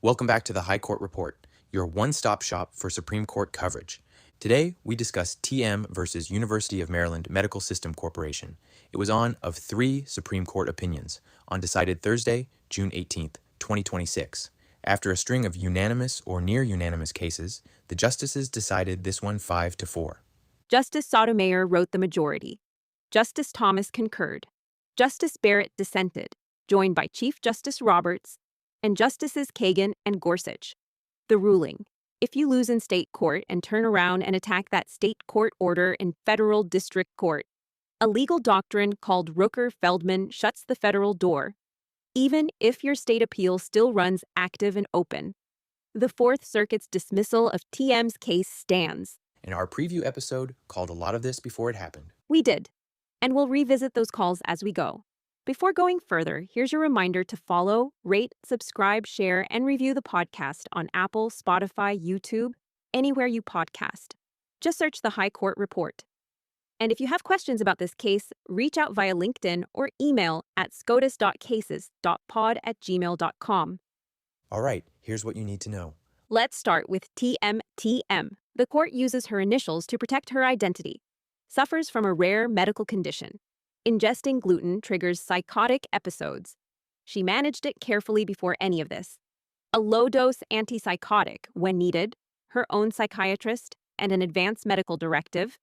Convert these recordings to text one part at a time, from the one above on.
Welcome back to the High Court Report, your one-stop shop for Supreme Court coverage. Today, we discuss TM versus University of Maryland Medical System Corporation. It was on of 3 Supreme Court opinions, on decided Thursday, June 18th, 2026. After a string of unanimous or near-unanimous cases, the justices decided this one 5-4. Justice Sotomayor wrote the majority. Justice Thomas concurred. Justice Barrett dissented, joined by Chief Justice Roberts and Justices Kagan and Gorsuch. The ruling: if you lose in state court and turn around and attack that state court order in federal district court, a legal doctrine called Rooker-Feldman shuts the federal door, even if your state appeal still runs active and open. The Fourth Circuit's dismissal of TM's case stands. In our preview episode, called a lot of this before it happened. We did, and we'll revisit those calls as we go. Before going further, here's your reminder to follow, rate, subscribe, share, and review the podcast on Apple, Spotify, YouTube, anywhere you podcast. Just search the High Court Report. And if you have questions about this case, reach out via LinkedIn or email at scotus.cases.pod@gmail.com. All right, here's what you need to know. Let's start with TM. The court uses her initials to protect her identity. Suffers from a rare medical condition. Ingesting gluten triggers psychotic episodes. She managed it carefully before any of this. A low-dose antipsychotic when needed, her own psychiatrist, and an advance medical directive.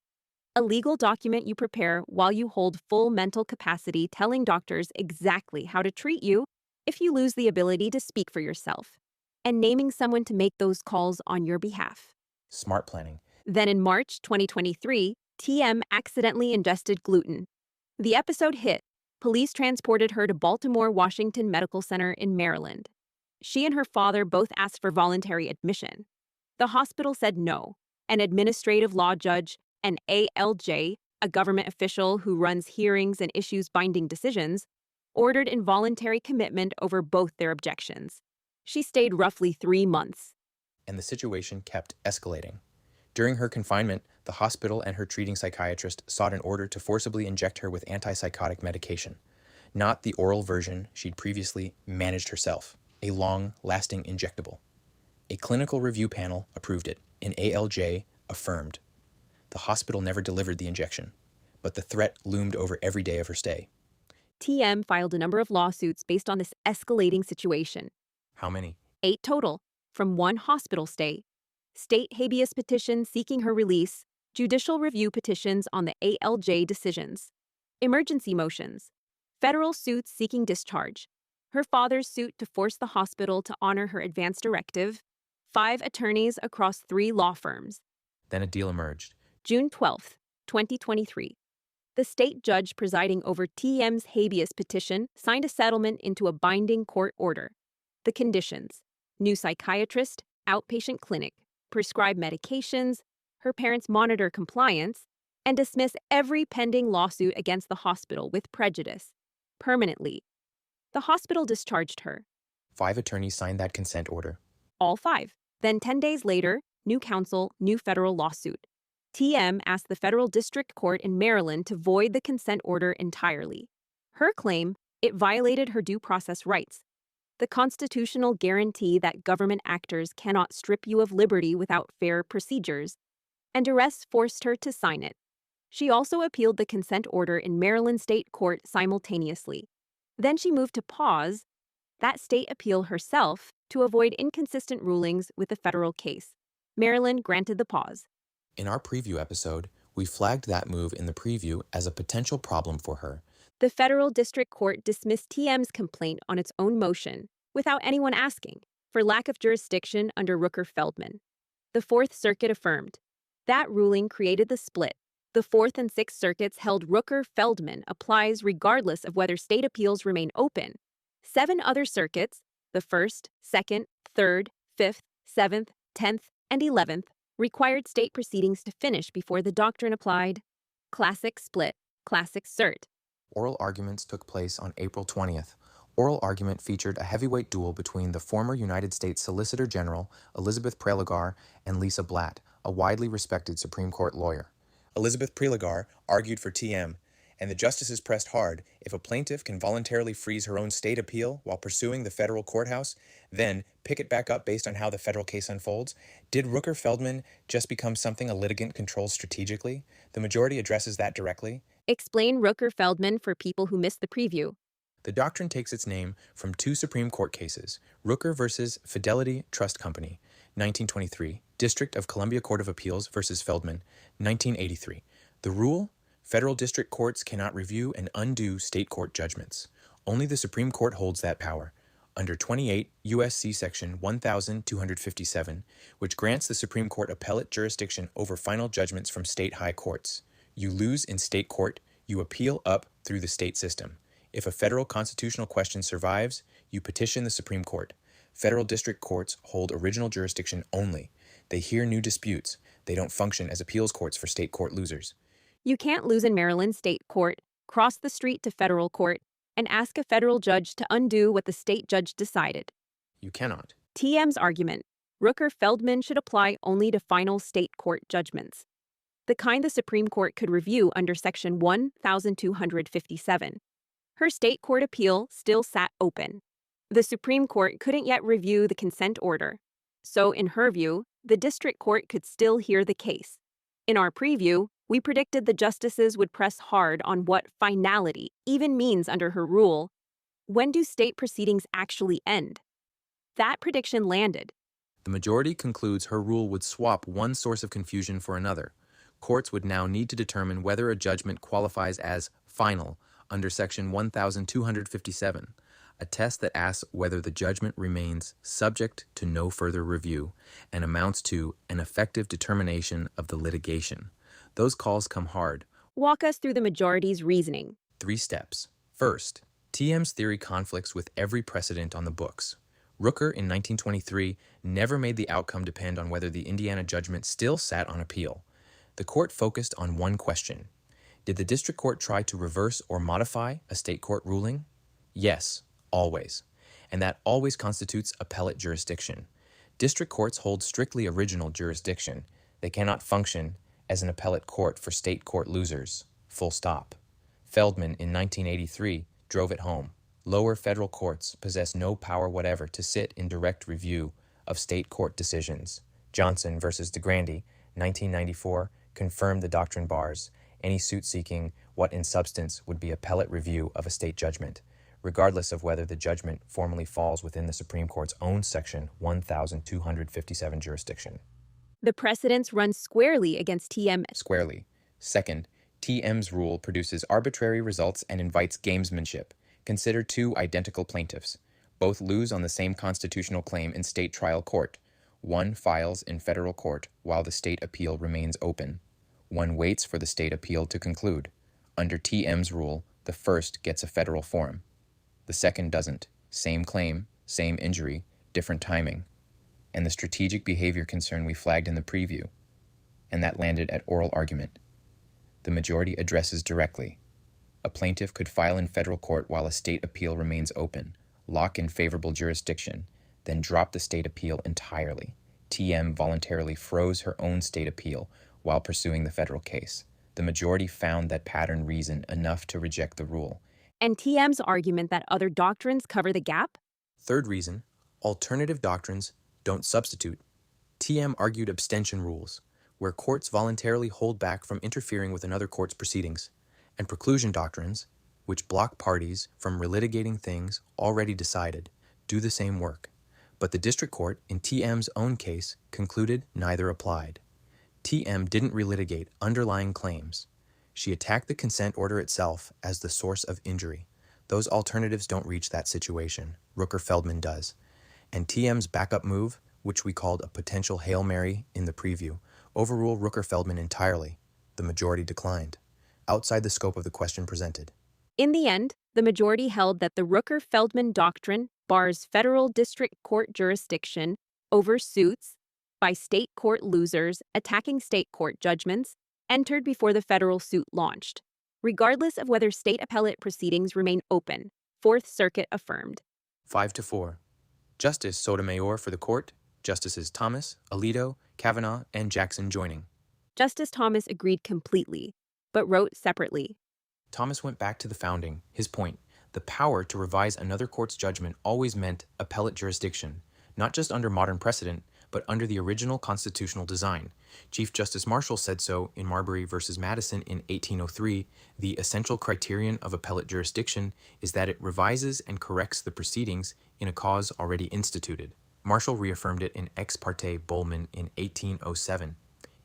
A legal document you prepare while you hold full mental capacity, telling doctors exactly how to treat you if you lose the ability to speak for yourself, and naming someone to make those calls on your behalf. Smart planning. Then in March 2023, TM accidentally ingested gluten. The episode hit. Police transported her to Baltimore Washington Medical Center in Maryland. She and her father both asked for voluntary admission. The hospital said no. An administrative law judge, an ALJ, a government official who runs hearings and issues binding decisions, ordered involuntary commitment over both their objections. She stayed roughly 3 months. And the situation kept escalating. During her confinement, the hospital and her treating psychiatrist sought an order to forcibly inject her with antipsychotic medication, not the oral version she'd previously managed herself, a long-lasting injectable. A clinical review panel approved it, an ALJ affirmed. The hospital never delivered the injection, but the threat loomed over every day of her stay. TM filed a number of lawsuits based on this escalating situation. How many? 8 total, from 1 hospital stay, state habeas petition seeking her release, judicial review petitions on the ALJ decisions, emergency motions, federal suits seeking discharge, her father's suit to force the hospital to honor her advance directive, 5 attorneys across 3 law firms. Then a deal emerged. June 12, 2023. The state judge presiding over TM's habeas petition signed a settlement into a binding court order. The conditions: new psychiatrist, outpatient clinic, prescribe medications, her parents monitor compliance, and dismiss every pending lawsuit against the hospital with prejudice, permanently. The hospital discharged her. 5 attorneys signed that consent order. All 5. Then 10 days later, new counsel, new federal lawsuit. TM asked the federal district court in Maryland to void the consent order entirely. Her claim: it violated her due process rights, the constitutional guarantee that government actors cannot strip you of liberty without fair procedures, and arrests forced her to sign it. She also appealed the consent order in Maryland State Court simultaneously. Then she moved to pause that state appeal herself to avoid inconsistent rulings with the federal case. Maryland granted the pause. In our preview episode, we flagged that move in the preview as a potential problem for her. The federal district court dismissed TM's complaint on its own motion, without anyone asking, for lack of jurisdiction under Rooker-Feldman. The Fourth Circuit affirmed. That ruling created the split. The Fourth and Sixth Circuits held Rooker-Feldman applies regardless of whether state appeals remain open. 7 other circuits, the 1st, 2nd, 3rd, 5th, 7th, 10th, and 11th, required state proceedings to finish before the doctrine applied. Classic split, classic cert. Oral arguments took place on April 20th. Oral argument featured a heavyweight duel between the former United States Solicitor General Elizabeth Prelogar and Lisa Blatt, a widely respected Supreme Court lawyer. Elizabeth Prelogar argued for TM, and the justices pressed hard. If a plaintiff can voluntarily freeze her own state appeal while pursuing the federal courthouse, then pick it back up based on how the federal case unfolds. Did Rooker-Feldman just become something a litigant controls strategically? The majority addresses that directly. Explain Rooker-Feldman for people who missed the preview. The doctrine takes its name from two Supreme Court cases, Rooker versus Fidelity Trust Company, 1923, District of Columbia Court of Appeals versus Feldman, 1983. The rule? Federal district courts cannot review and undo state court judgments. Only the Supreme Court holds that power. Under 28 U.S.C. Section 1257, which grants the Supreme Court appellate jurisdiction over final judgments from state high courts. You lose in state court, you appeal up through the state system. If a federal constitutional question survives, you petition the Supreme Court. Federal district courts hold original jurisdiction only. They hear new disputes. They don't function as appeals courts for state court losers. You can't lose in Maryland state court, cross the street to federal court, and ask a federal judge to undo what the state judge decided. You cannot. TM's argument, Rooker-Feldman should apply only to final state court judgments, the kind the Supreme Court could review under Section 1257. Her state court appeal still sat open. The Supreme Court couldn't yet review the consent order. So, in her view, the district court could still hear the case. In our preview, we predicted the justices would press hard on what finality even means under her rule. When do state proceedings actually end? That prediction landed. The majority concludes her rule would swap one source of confusion for another. Courts would now need to determine whether a judgment qualifies as final under Section 1257, a test that asks whether the judgment remains subject to no further review and amounts to an effective determination of the litigation. Those calls come hard. Walk us through the majority's reasoning. 3 steps. First, TM's theory conflicts with every precedent on the books. Rooker in 1923 never made the outcome depend on whether the Indiana judgment still sat on appeal. The court focused on one question. Did the district court try to reverse or modify a state court ruling? Yes, always. And that always constitutes appellate jurisdiction. District courts hold strictly original jurisdiction. They cannot function as an appellate court for state court losers. Full stop. Feldman in 1983 drove it home. Lower federal courts possess no power whatever to sit in direct review of state court decisions. Johnson versus DeGrande, 1994, confirmed the doctrine bars any suit seeking what in substance would be appellate review of a state judgment, regardless of whether the judgment formally falls within the Supreme Court's own Section 1257 jurisdiction. The precedents run squarely against TM. Squarely. Second, TM's rule produces arbitrary results and invites gamesmanship. Consider two identical plaintiffs. Both lose on the same constitutional claim in state trial court. One files in federal court while the state appeal remains open. One waits for the state appeal to conclude. Under TM's rule, the first gets a federal forum. The second doesn't. Same claim, same injury, different timing. And the strategic behavior concern we flagged in the preview, and that landed at oral argument. The majority addresses directly. A plaintiff could file in federal court while a state appeal remains open, lock in favorable jurisdiction, then drop the state appeal entirely. TM voluntarily froze her own state appeal while pursuing the federal case. The majority found that pattern reason enough to reject the rule. And TM's argument that other doctrines cover the gap? Third reason, alternative doctrines don't substitute. TM argued abstention rules, where courts voluntarily hold back from interfering with another court's proceedings, and preclusion doctrines, which block parties from relitigating things already decided, do the same work. But the district court, in TM's own case, concluded neither applied. TM didn't relitigate underlying claims. She attacked the consent order itself as the source of injury. Those alternatives don't reach that situation. Rooker-Feldman does. And TM's backup move, which we called a potential Hail Mary in the preview, overruled Rooker-Feldman entirely. The majority declined, outside the scope of the question presented. In the end, the majority held that the Rooker-Feldman doctrine bars federal district court jurisdiction over suits by state court losers attacking state court judgments entered before the federal suit launched, regardless of whether state appellate proceedings remain open. Fourth Circuit affirmed. 5-4. Justice Sotomayor for the court, Justices Thomas, Alito, Kavanaugh, and Jackson joining. Justice Thomas agreed completely, but wrote separately. Thomas went back to the founding, his point. The power to revise another court's judgment always meant appellate jurisdiction, not just under modern precedent, but under the original constitutional design. Chief Justice Marshall said so in Marbury v. Madison in 1803. The essential criterion of appellate jurisdiction is that it revises and corrects the proceedings in a cause already instituted. Marshall reaffirmed it in Ex parte Bowman in 1807.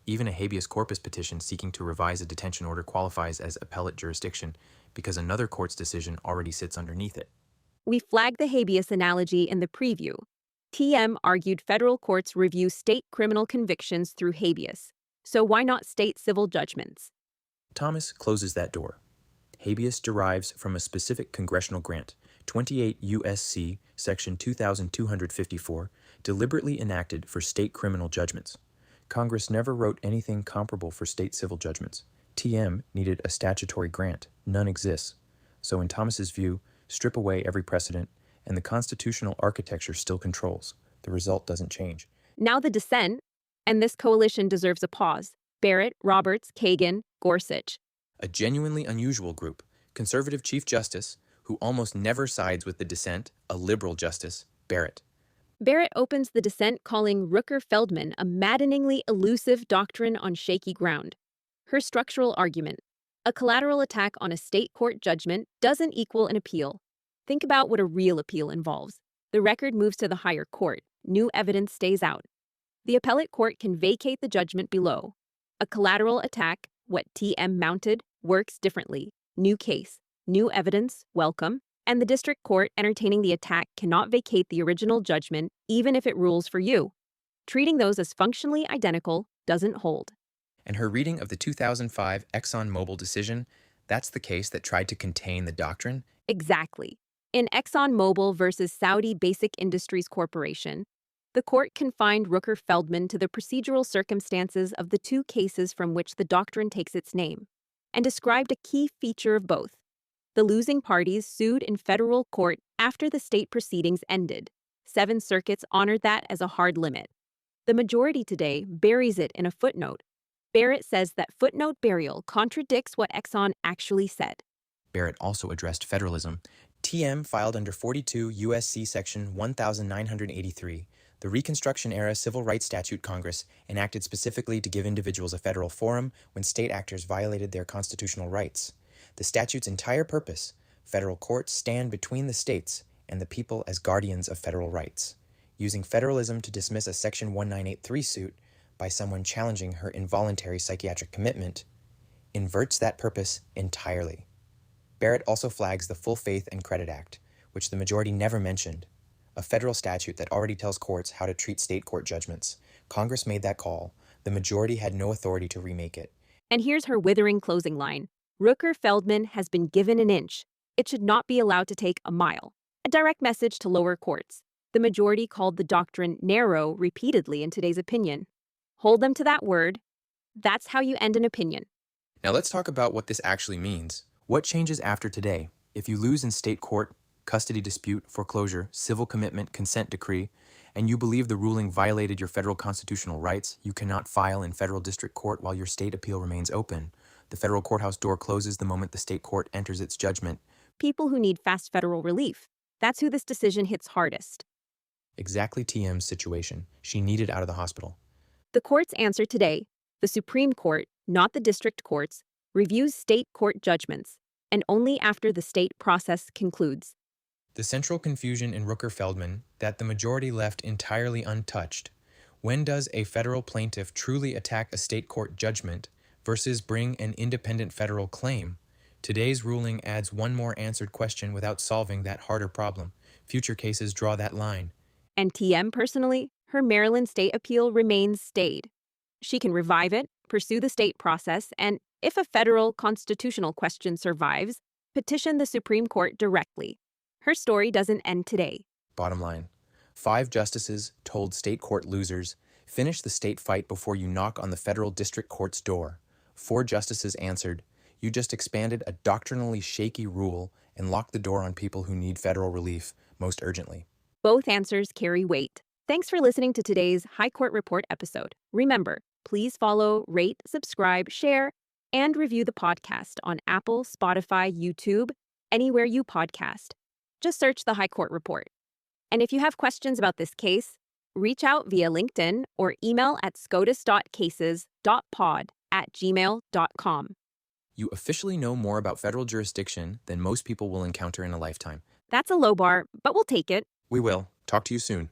Even a habeas corpus petition seeking to revise a detention order qualifies as appellate jurisdiction because another court's decision already sits underneath it. We flagged the habeas analogy in the preview. TM argued federal courts review state criminal convictions through habeas, so why not state civil judgments? Thomas closes that door. Habeas derives from a specific congressional grant, 28 U.S.C. Section 2254, deliberately enacted for state criminal judgments. Congress never wrote anything comparable for state civil judgments. TM needed a statutory grant. None exists. So in Thomas's view, strip away every precedent, and the constitutional architecture still controls. The result doesn't change. Now the dissent, and this coalition deserves a pause. Barrett, Roberts, Kagan, Gorsuch. A genuinely unusual group. Conservative Chief Justice, who almost never sides with the dissent, a liberal justice, Barrett. Barrett opens the dissent calling Rooker-Feldman a maddeningly elusive doctrine on shaky ground. Her structural argument: a collateral attack on a state court judgment doesn't equal an appeal. Think about what a real appeal involves. The record moves to the higher court. New evidence stays out. The appellate court can vacate the judgment below. A collateral attack, what TM mounted, works differently. New case, new evidence, welcome. And the district court entertaining the attack cannot vacate the original judgment even if it rules for you. Treating those as functionally identical doesn't hold. And her reading of the 2005 Exxon Mobil decision, that's the case that tried to contain the doctrine? Exactly. In Exxon Mobil versus Saudi Basic Industries Corporation, the court confined Rooker-Feldman to the procedural circumstances of the two cases from which the doctrine takes its name, and described a key feature of both. The losing parties sued in federal court after the state proceedings ended. 7 circuits honored that as a hard limit. The majority today buries it in a footnote. Barrett says that footnote burial contradicts what Exxon actually said. Barrett also addressed federalism. TM filed under 42 U.S.C. Section 1983, the Reconstruction-era Civil Rights Statute Congress enacted specifically to give individuals a federal forum when state actors violated their constitutional rights. The statute's entire purpose: federal courts stand between the states and the people as guardians of federal rights. Using federalism to dismiss a Section 1983 suit by someone challenging her involuntary psychiatric commitment inverts that purpose entirely. Barrett also flags the Full Faith and Credit Act, which the majority never mentioned, a federal statute that already tells courts how to treat state court judgments. Congress made that call. The majority had no authority to remake it. And here's her withering closing line. Rooker-Feldman has been given an inch. It should not be allowed to take a mile. A direct message to lower courts. The majority called the doctrine narrow repeatedly in today's opinion. Hold them to that word. That's how you end an opinion. Now let's talk about what this actually means. What changes after today? If you lose in state court, custody dispute, foreclosure, civil commitment, consent decree, and you believe the ruling violated your federal constitutional rights, you cannot file in federal district court while your state appeal remains open. The federal courthouse door closes the moment the state court enters its judgment. People who need fast federal relief. That's who this decision hits hardest. Exactly TM's situation. She needed out of the hospital. The court's answer today: the Supreme Court, not the district courts, reviews state court judgments, and only after the state process concludes. The central confusion in Rooker-Feldman that the majority left entirely untouched. When does a federal plaintiff truly attack a state court judgment versus bring an independent federal claim? Today's ruling adds one more answered question without solving that harder problem. Future cases draw that line. And TM personally, her Maryland state appeal remains stayed. She can revive it, pursue the state process, and if a federal constitutional question survives, petition the Supreme Court directly. Her story doesn't end today. Bottom line, 5 justices told state court losers, finish the state fight before you knock on the federal district court's door. 4 justices answered, you just expanded a doctrinally shaky rule and locked the door on people who need federal relief most urgently. Both answers carry weight. Thanks for listening to today's High Court Report episode. Remember, please follow, rate, subscribe, share, And review the podcast on Apple, Spotify, YouTube, anywhere you podcast. Just search the High Court Report. And if you have questions about this case, reach out via LinkedIn or email at scotus.cases.pod@gmail.com. You officially know more about federal jurisdiction than most people will encounter in a lifetime. That's a low bar, but we'll take it. We will. Talk to you soon.